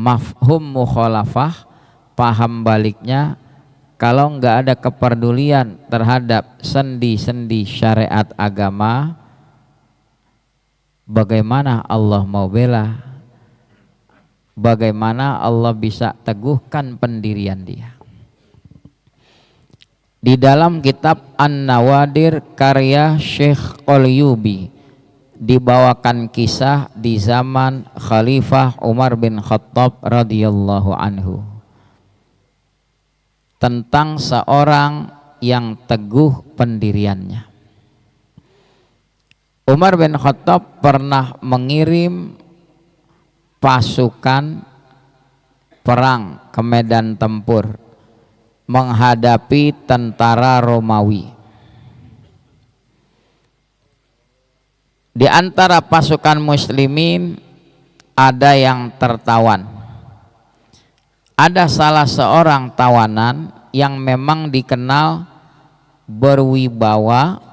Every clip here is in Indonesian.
mafhum mukhalafah, paham baliknya, kalau nggak ada kepedulian terhadap sendi-sendi syariat agama, bagaimana Allah mau bela? Bagaimana Allah bisa teguhkan pendirian dia? Di dalam kitab An-Nawadir karya Syekh Qalyubi dibawakan kisah di zaman Khalifah Umar bin Khattab radhiyallahu anhu tentang seorang yang teguh pendiriannya. Umar bin Khattab pernah mengirim pasukan perang ke medan tempur menghadapi tentara Romawi. Di antara pasukan muslimin ada yang tertawan. Ada salah seorang tawanan yang memang dikenal berwibawa,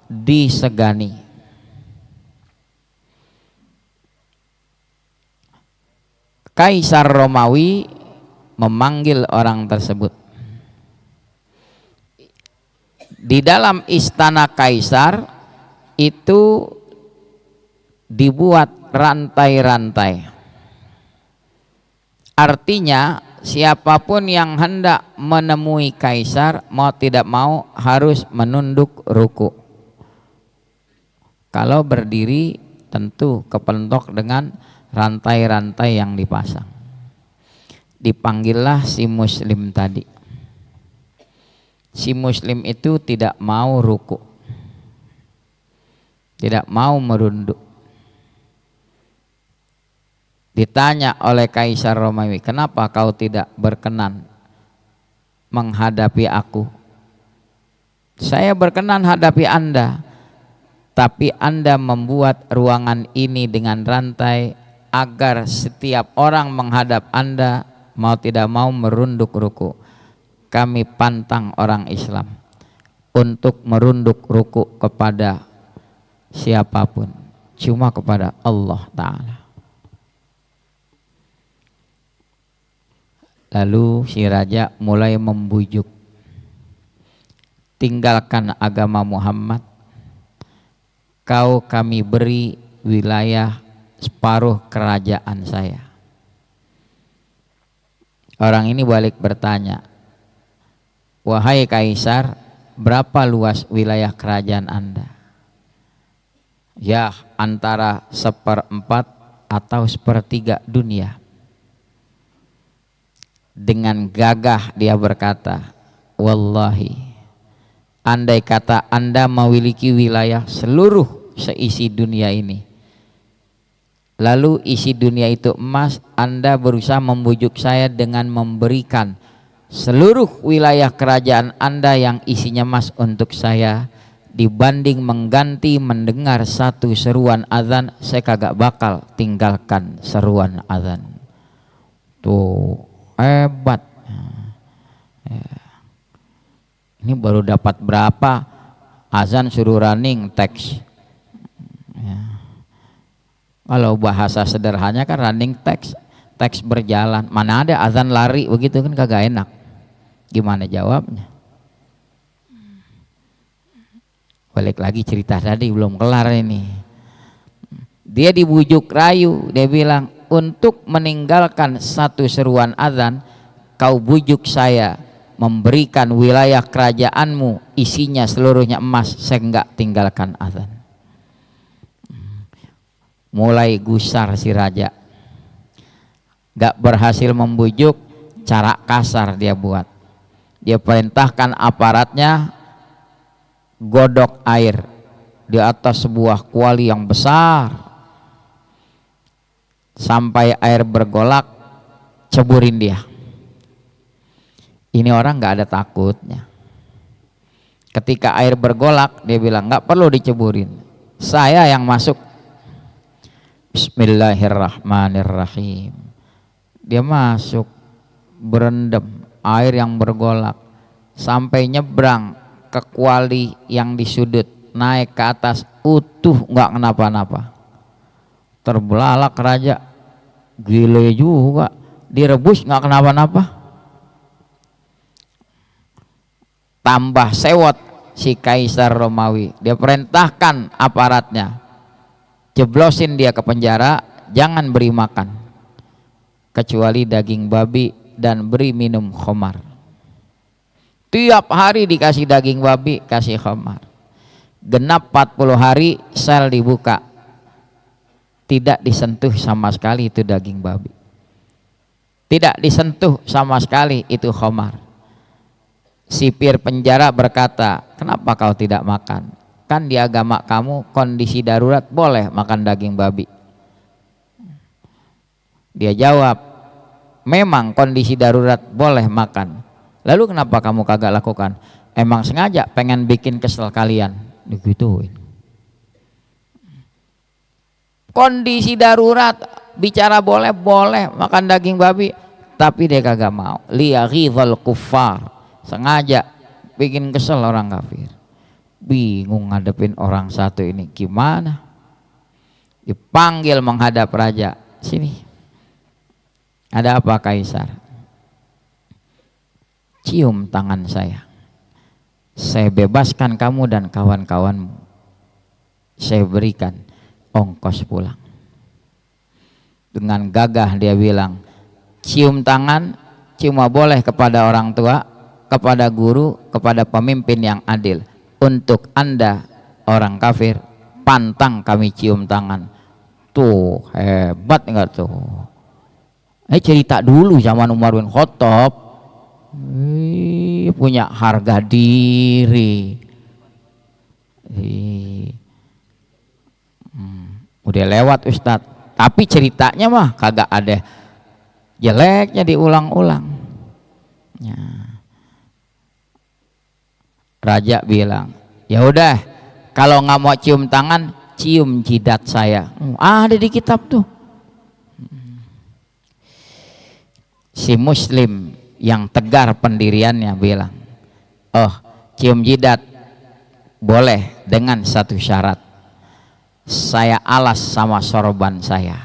disegani. Kaisar Romawi memanggil orang tersebut. Di dalam istana kaisar itu dibuat rantai-rantai. Artinya siapapun yang hendak menemui kaisar mau tidak mau harus menunduk ruku. Kalau berdiri tentu kepentok dengan rantai-rantai yang dipasang. Dipanggillah si muslim tadi. Si muslim itu tidak mau ruku, tidak mau merunduk. Ditanya oleh Kaisar Romawi, kenapa kau tidak berkenan menghadapi aku? Saya berkenan hadapi Anda, tapi Anda membuat ruangan ini dengan rantai agar setiap orang menghadap Anda mau tidak mau merunduk ruku. Kami pantang orang Islam untuk merunduk ruku kepada siapapun, cuma kepada Allah Ta'ala. Lalu si raja mulai membujuk, tinggalkan agama Muhammad, kau kami beri wilayah separuh kerajaan saya. Orang ini balik bertanya, wahai Kaisar, berapa luas wilayah kerajaan Anda? Ya, antara 1/4 atau 1/3 dunia. Dengan gagah dia berkata, wallahi, andai kata Anda memiliki wilayah seluruh seisi dunia ini, lalu isi dunia itu emas, Anda berusaha membujuk saya dengan memberikan seluruh wilayah kerajaan Anda yang isinya emas untuk saya, dibanding mengganti mendengar satu seruan azan, saya kagak bakal tinggalkan seruan azan. Tuh hebat. Ini baru dapat berapa, azan suruh running text. Kalau bahasa sederhananya kan running text, teks berjalan. Mana ada azan lari begitu, kan kagak enak. Gimana jawabnya? Balik lagi cerita tadi, belum kelar ini. Dia dibujuk rayu, dia bilang, untuk meninggalkan satu seruan azan, kau bujuk saya memberikan wilayah kerajaanmu isinya seluruhnya emas, saya enggak tinggalkan azan. Mulai gusar si raja, enggak berhasil membujuk, cara kasar dia buat. Dia perintahkan aparatnya godok air di atas sebuah kuali yang besar, sampai air bergolak, ceburin dia. Ini orang nggak ada takutnya. Ketika air bergolak, dia bilang nggak perlu diceburin, saya yang masuk. Bismillahirrahmanirrahim. Dia masuk, berendam air yang bergolak sampai nyebrang ke kuali yang di sudut, naik ke atas, utuh nggak kenapa-napa. Terbelalak raja, gile juga, direbus nggak kenapa-napa. Tambah sewot si Kaisar Romawi, dia perintahkan aparatnya, jeblosin dia ke penjara, jangan beri makan kecuali daging babi dan beri minum khamar. Tiap hari dikasih daging babi, kasih khamar. Genap 40 hari sel dibuka, tidak disentuh sama sekali itu daging babi, tidak disentuh sama sekali itu khamar. Sipir penjara berkata, kenapa kau tidak makan? Kan di agama kamu kondisi darurat boleh makan daging babi. Dia jawab, memang kondisi darurat boleh makan. Lalu kenapa kamu kagak lakukan? Emang sengaja pengen bikin kesel kalian. Digituin. Kondisi darurat bicara boleh makan daging babi, tapi dia kagak mau. Liyaghidhal kuffar, sengaja bikin kesel orang kafir. Bingung ngadepin orang satu ini gimana. Dipanggil menghadap raja, sini, ada apa Kaisar? Cium tangan saya bebaskan kamu dan kawan-kawanmu, saya berikan ongkos pulang. Dengan gagah dia bilang, cium tangan cuma boleh kepada orang tua, kepada guru, kepada pemimpin yang adil. Untuk Anda orang kafir, pantang kami cium tangan. Tuh hebat enggak tuh? Cerita dulu zaman Umar bin Khattab, punya harga diri. Udah lewat Ustadz, tapi ceritanya mah kagak ada jeleknya, diulang-ulang ya. Raja bilang, ya udah kalau nggak mau cium tangan, cium jidat saya. Ada di kitab tuh. Si Muslim yang tegar pendiriannya bilang, oh cium jidat boleh dengan satu syarat, saya alas sama sorban saya.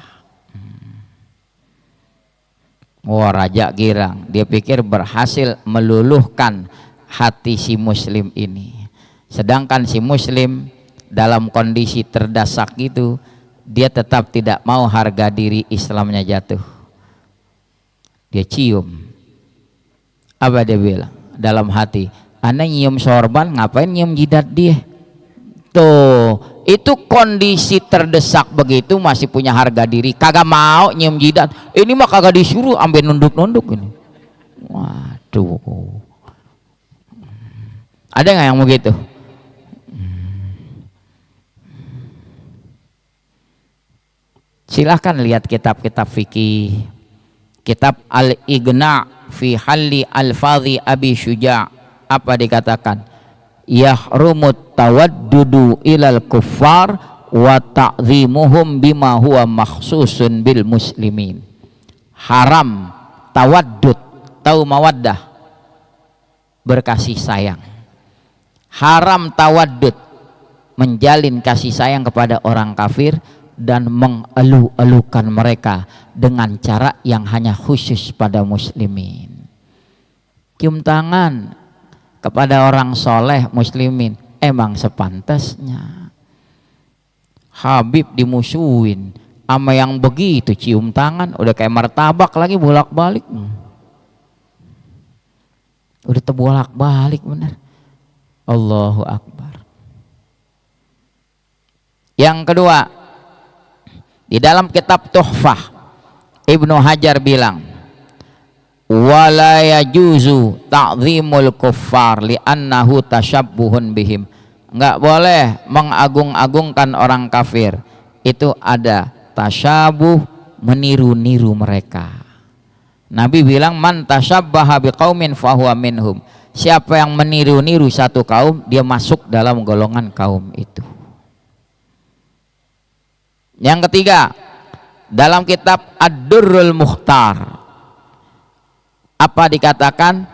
Wah, raja girang, dia pikir berhasil meluluhkan hati si Muslim ini. Sedangkan si Muslim dalam kondisi terdesak itu, dia tetap tidak mau harga diri Islamnya jatuh. Dia cium. Apa dia bilang dalam hati? Anda nyium sorban, ngapain nyium jidat dia? Tuh, itu kondisi terdesak begitu masih punya harga diri, kagak mau nyium jidat. Ini mah kagak disuruh ambil nunduk-nunduk ini. Waduh. Ada nggak yang begitu? Silahkan lihat kitab-kitab fikih, kitab Al-Ighna fi Halli Al-Fadhi Abi Syuja'. Apa dikatakan? Yahrumut tawaddudu ilal kuffar wa ta'zimuhum bima huwa makhsusun bil muslimin. Haram tawaddud, tahu mawaddah, berkasih sayang. Haram tawaddud, menjalin kasih sayang kepada orang kafir dan mengeluh-elukan mereka dengan cara yang hanya khusus pada muslimin. Cium tangan kepada orang soleh muslimin emang sepantasnya. Habib dimusuhin sama yang begitu cium tangan, udah kayak martabak lagi bolak-balik. Udah terbolak-balik bener. Allahu Akbar. Yang kedua, di dalam kitab Tuhfah Ibnu Hajar bilang, wala yajuzu ta'zimul kuffar li'annahu tashabbuhun bihim. Enggak boleh mengagung-agungkan orang kafir, itu ada tasyabuh, meniru-niru mereka. Nabi bilang, man tasyabbaha biqaumin fahuwa minhum. Siapa yang meniru-niru satu kaum, dia masuk dalam golongan kaum itu. Yang ketiga, dalam kitab Ad-Durrul Mukhtar, apa dikatakan?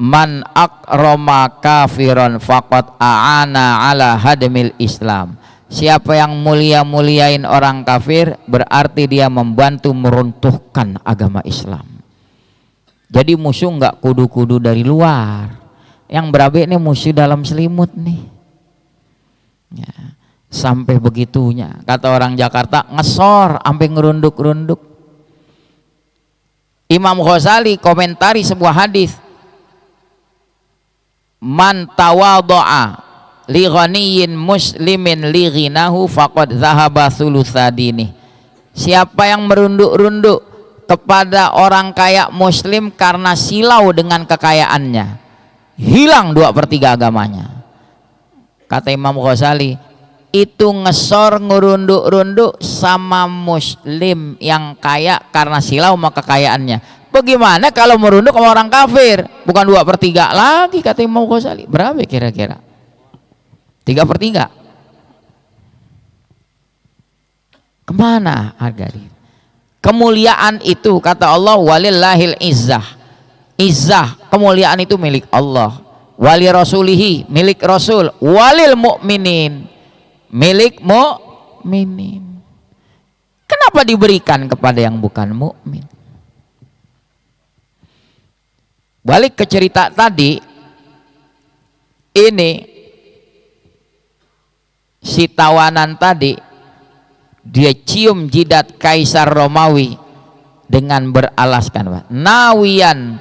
Man akrama kafiron faqad a'ana ala hadmil Islam. Siapa yang mulia-muliain orang kafir berarti dia membantu meruntuhkan agama Islam. Jadi musuh nggak kudu-kudu dari luar, yang berabe ini musuh dalam selimut nih ya, sampai begitunya. Kata orang Jakarta, ngesor sampai ngerunduk-runduk. Imam Ghazali komentari sebuah hadis, man tawadha'a li ghaniyin muslimin li ghinahu faqad dhahaba thulutsadini. Siapa yang merunduk-runduk kepada orang kaya muslim karena silau dengan kekayaannya, hilang 2/3 agamanya. Kata Imam Ghazali, itu ngesor ngerunduk-runduk sama muslim yang kaya karena silau sama kekayaannya. Bagaimana kalau merunduk sama orang kafir? Bukan 2/3 lagi, kata Imam Ghazali. Berapa kira-kira? 3/3. Kemana harga diri? Kemuliaan itu kata Allah, walillahil izzah. Izzah, kemuliaan itu milik Allah. Wali rasulihi, milik Rasul. Walil mu'minin, milik mu'minin. Kenapa diberikan kepada yang bukan mukmin? Balik ke cerita tadi, ini si tawanan tadi, dia cium jidat Kaisar Romawi dengan beralaskan nawiyan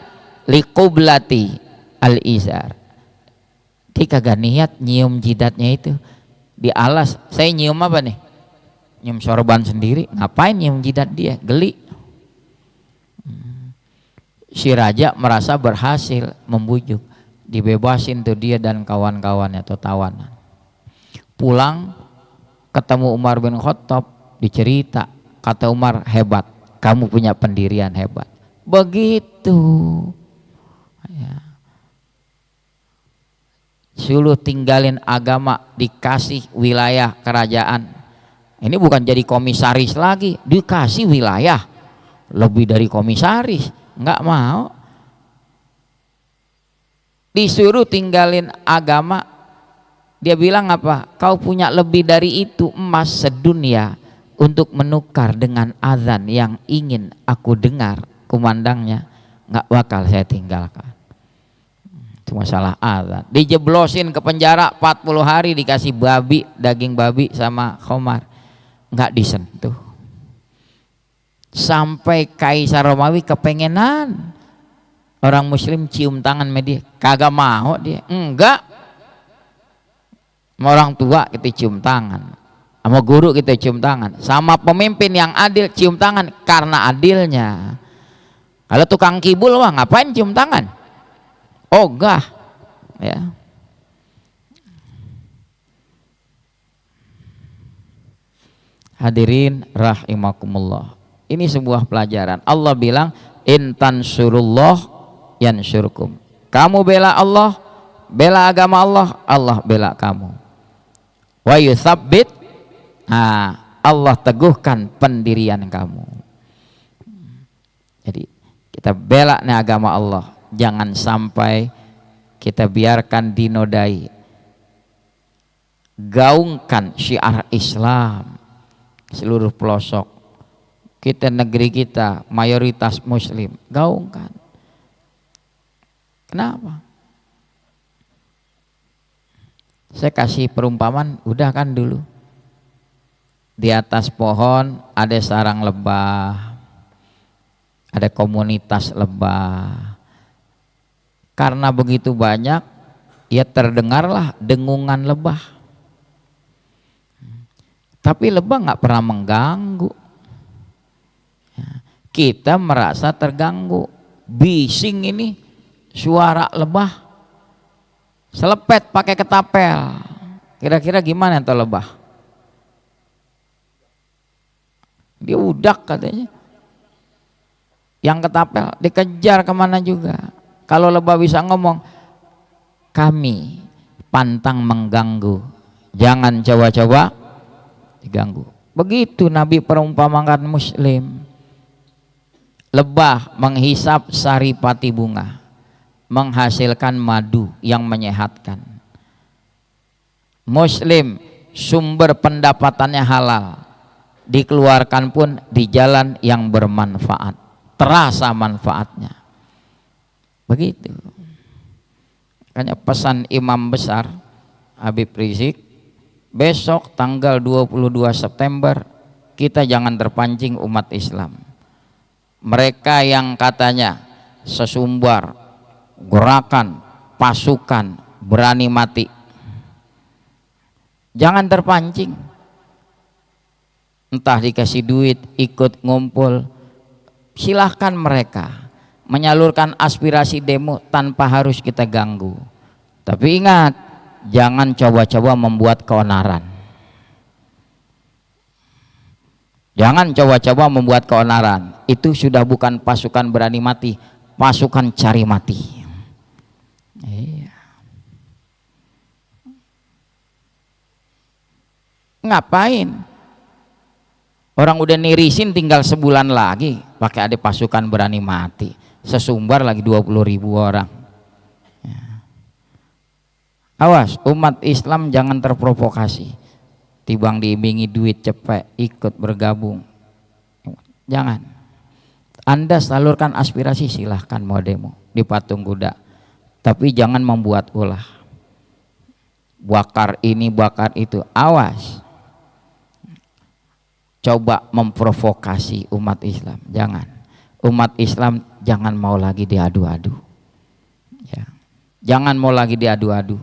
liqublati al-izar. Dia kagak niat nyium jidatnya itu, dialas. Saya nyium apa nih? Nyium sorban sendiri. Ngapain nyium jidat dia? Geli. Si raja merasa berhasil membujuk, dibebasin tuh dia dan kawan-kawannya atau tawanan. Pulang ketemu Umar bin Khattab, dicerita, kata Umar, hebat, kamu punya pendirian hebat. Begitu ya. Suruh tinggalin agama, dikasih wilayah kerajaan. Ini bukan jadi komisaris lagi, dikasih wilayah lebih dari komisaris. Nggak mau, disuruh tinggalin agama. Dia bilang apa? Kau punya lebih dari itu, emas sedunia untuk menukar dengan azan yang ingin aku dengar kumandangnya, nggak bakal saya tinggalkan. Itu masalah azan. Dijeblosin ke penjara 40 hari, dikasih babi, daging babi sama khamar, nggak disentuh. Sampai Kaisar Romawi kepengenan orang muslim cium tangan sama dia, kagak mau dia. Enggak, sama orang tua kita cium tangan, sama guru kita cium tangan, sama pemimpin yang adil cium tangan karena adilnya. Kalau tukang kibul wah ngapain cium tangan? Oh enggak ya. Hadirin rahimakumullah, ini sebuah pelajaran. Allah bilang, intan surullah yansurkum. Kamu bela Allah, bela agama Allah, Allah bela kamu. Wa yutsabbit, Allah teguhkan pendirian kamu. Jadi kita bela nih agama Allah, jangan sampai kita biarkan dinodai. Gaungkan syiar Islam seluruh pelosok. Kita negeri kita mayoritas muslim, gaungkan. Kenapa? Saya kasih perumpamaan, udah kan dulu. Di atas pohon ada sarang lebah, ada komunitas lebah. Karena begitu banyak, ya terdengarlah dengungan lebah. Tapi lebah nggak pernah mengganggu. Kita merasa terganggu, bising ini suara lebah, selepet pakai ketapel. Kira-kira gimana tuh lebah? Dia udak katanya. Yang ketapel dikejar kemana juga. Kalau lebah bisa ngomong, kami pantang mengganggu, jangan coba-coba diganggu. Begitu Nabi perumpamakan muslim. Lebah menghisap saripati bunga, menghasilkan madu yang menyehatkan. Muslim sumber pendapatannya halal, dikeluarkan pun di jalan yang bermanfaat, terasa manfaatnya. Begitu. Makanya pesan imam besar Habib Rizik, besok tanggal 22 September kita jangan terpancing umat Islam. Mereka yang katanya sesumbar, gerakan, pasukan, berani mati, jangan terpancing. Entah dikasih duit, ikut ngumpul, silahkan mereka menyalurkan aspirasi demo tanpa harus kita ganggu. Tapi ingat, jangan coba-coba membuat keonaran. Jangan coba-coba membuat keonaran. Itu sudah bukan pasukan berani mati, pasukan cari mati. Iya. Ngapain? Orang udah nirisin tinggal sebulan lagi pakai ada pasukan berani mati, sesumbar lagi 20.000 orang. Ya. Awas, umat Islam jangan terprovokasi, tibang diimbangi duit cepet ikut bergabung. Jangan. Anda salurkan aspirasi, silahkan mau demo di patung kuda, tapi jangan membuat ulah, bakar ini bakar itu. Awas, coba memprovokasi umat Islam, jangan. Umat Islam jangan mau lagi diadu-adu, ya. Jangan mau lagi diadu-adu.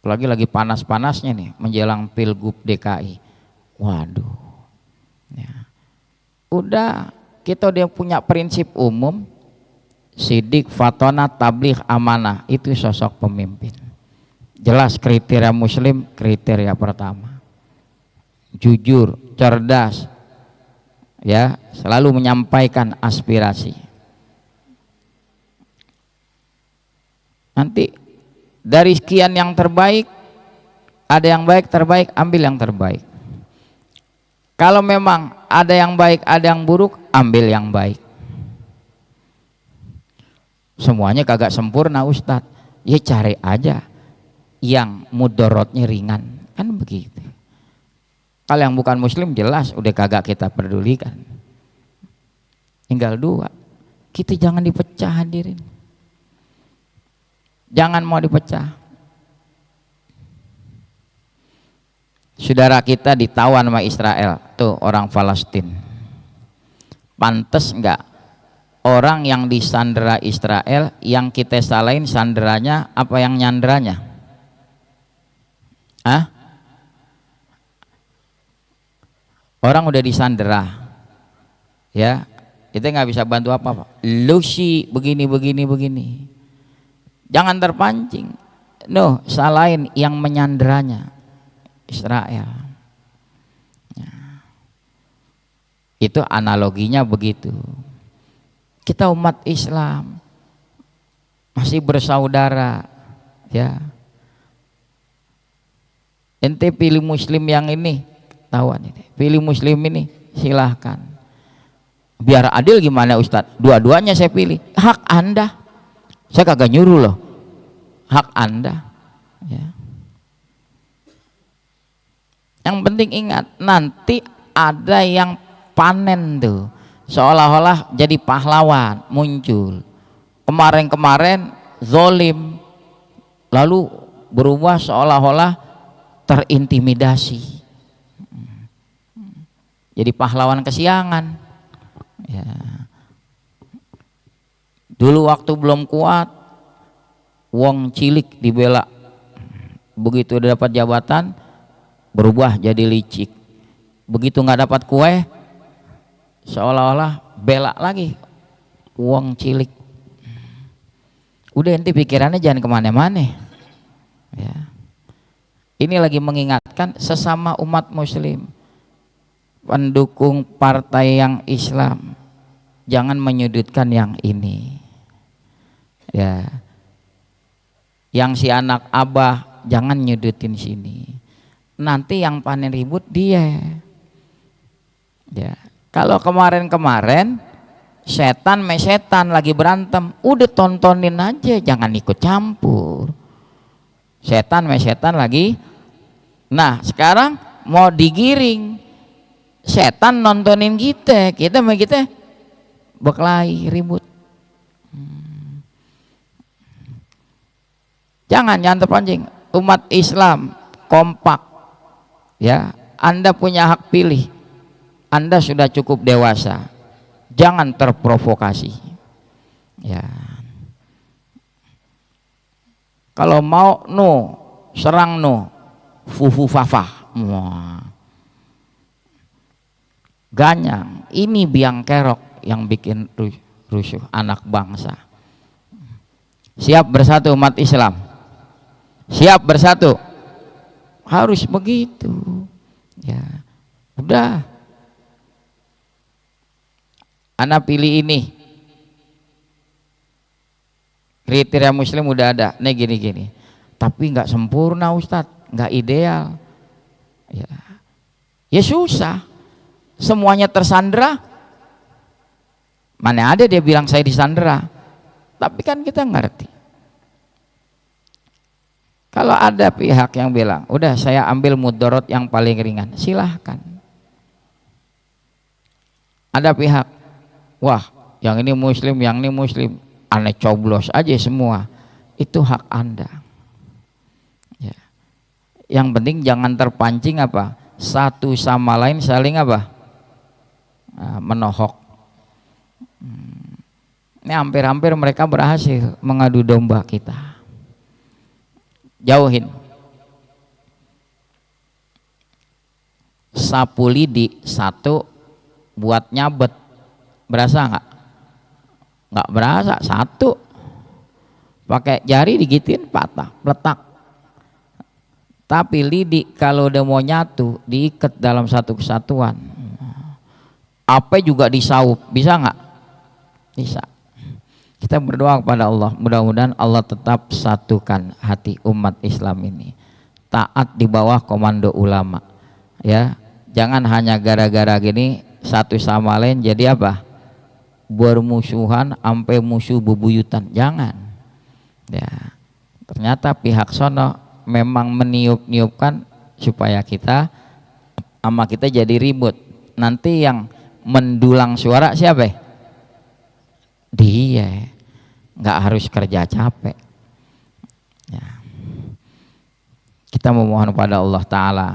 Lagi panas-panasnya nih menjelang Pilgub DKI. Waduh, ya. Udah, kita udah punya prinsip umum, sidik, fatona, tabligh, amanah, itu sosok pemimpin. Jelas kriteria muslim, kriteria pertama. Jujur, cerdas, ya, selalu menyampaikan aspirasi. Nanti dari sekian yang terbaik, ada yang baik terbaik, ambil yang terbaik. Kalau memang ada yang baik, ada yang buruk, ambil yang baik. Semuanya kagak sempurna Ustadz, ya cari aja yang mudorotnya ringan, kan begitu. Kalau yang bukan muslim jelas udah kagak kita pedulikan. Tinggal dua, kita jangan dipecah hadirin, jangan mau dipecah. Saudara kita ditawan sama Israel, tuh orang Palestina. Pantes enggak orang yang disandera Israel yang kita salahin sanderanya apa yang nyanderanya? Hah? Orang udah disandera, ya, kita nggak bisa bantu apa-apa. Lu sih begini. Jangan terpancing. No, salahin yang menyanderanya Israel. Ya. Itu analoginya begitu. Kita umat Islam masih bersaudara, ya. Ente pilih muslim yang ini, tawan ini. Pilih muslim ini, silahkan. Biar adil gimana Ustadz? Dua-duanya saya pilih. Hak Anda. Saya kagak nyuruh loh. Hak Anda. Ya. Yang penting ingat, nanti ada yang panen tuh, seolah-olah jadi pahlawan muncul. Kemarin-kemarin zolim, lalu berubah seolah-olah terintimidasi, jadi pahlawan kesiangan. Ya. Dulu waktu belum kuat, wong cilik dibela, begitu udah dapat jabatan berubah jadi licik. Begitu nggak dapat kue, seolah-olah bela lagi wong cilik. Udah, ente pikirannya jangan kemana-mana, ya. Ini lagi mengingatkan sesama umat muslim, pendukung partai yang Islam, jangan menyudutkan yang ini, ya. Yang si anak abah jangan nyudutin sini. Nanti yang panen ribut dia, ya. Kalau kemarin-kemarin setan lagi berantem, udah tontonin aja, jangan ikut campur. setan lagi. Nah sekarang mau digiring, setan nontonin kita berkelahi ribut. Jangan terpancing. Umat Islam kompak, ya. Anda punya hak pilih. Anda sudah cukup dewasa. Jangan terprovokasi. Ya. Kalau mau serang fufu fafah. Ganyang. Ini biang kerok yang bikin rusuh anak bangsa. Siap bersatu umat Islam. Siap bersatu. Harus begitu. Ya. Udah. Ana pilih ini. Kriteria muslim udah ada. Nih gini. Tapi nggak sempurna Ustadz, nggak ideal. Ya susah. Semuanya tersandera. Mana ada dia bilang saya disandera. Tapi kan kita ngerti. Kalau ada pihak yang bilang, udah saya ambil mudorot yang paling ringan, silahkan. Ada pihak, wah yang ini muslim, aneh coblos aja semua. Itu hak Anda. Ya. Yang penting jangan terpancing satu sama lain saling menohok. Ini hampir-hampir mereka berhasil mengadu domba kita. Jauhin. Sapu lidi satu buat nyabet, berasa nggak? Nggak berasa. Satu pakai jari digituin patah, letak. Tapi lidi kalau udah mau nyatu diikat dalam satu kesatuan. Apa juga disaup, bisa nggak? Bisa. Kita berdoa kepada Allah, mudah-mudahan Allah tetap satukan hati umat Islam ini. Taat di bawah komando ulama. Ya, jangan hanya gara-gara gini satu sama lain jadi bermusuhan sampai musuh bebuyutan. Jangan. Ya. Ternyata pihak sono memang meniup-niupkan supaya kita sama kita jadi ribut. Nanti yang mendulang suara siapa? Dia. Nggak harus kerja capek. Ya. Kita memohon pada Allah Ta'ala,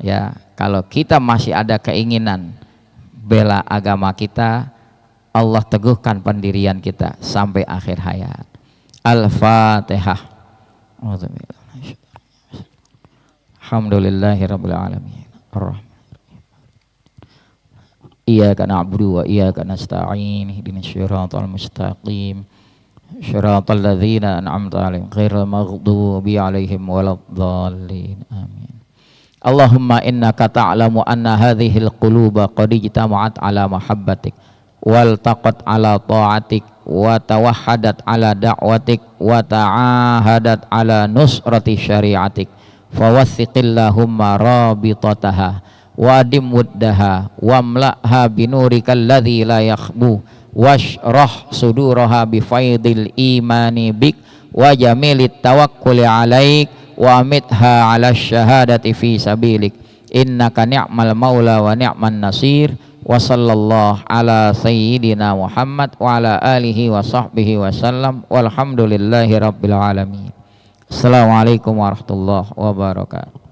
ya, kalau kita masih ada keinginan bela agama kita, Allah teguhkan pendirian kita sampai akhir hayat. Al-Fatihah. Alhamdulillahirabbil alamin. Iyyaka na'budu wa iyyaka nasta'in. Ihdinas siratal mustaqim. Syiratal ladzina an'amta 'alaihim ghairil maghdubi 'alaihim waladdallin. Amin. Allahumma innaka ta'lamu anna hadhil quluba qad ijtama'at 'ala mahabbatik wal taqat 'ala ta'atik wa tawahhadat 'ala da'watik wa ta'ahadat 'ala nusrati syari'atik fawathiqillahumma rabitataha wa adim wuddaha wamla'ha binurikal ladzi la yakhbu washrah suduraha bifaidil imani bik wa jamilit tawakkuli alaik wa amitha ala syahadati fi sabilik innaka ni'mal maula wa ni'man nasir wa sallallahu ala sayyidina Muhammad wa ala alihi wa sahbihi wa sallam walhamdulillahi rabbil alamin. Assalamualaikum warahmatullahi wabarakatuh.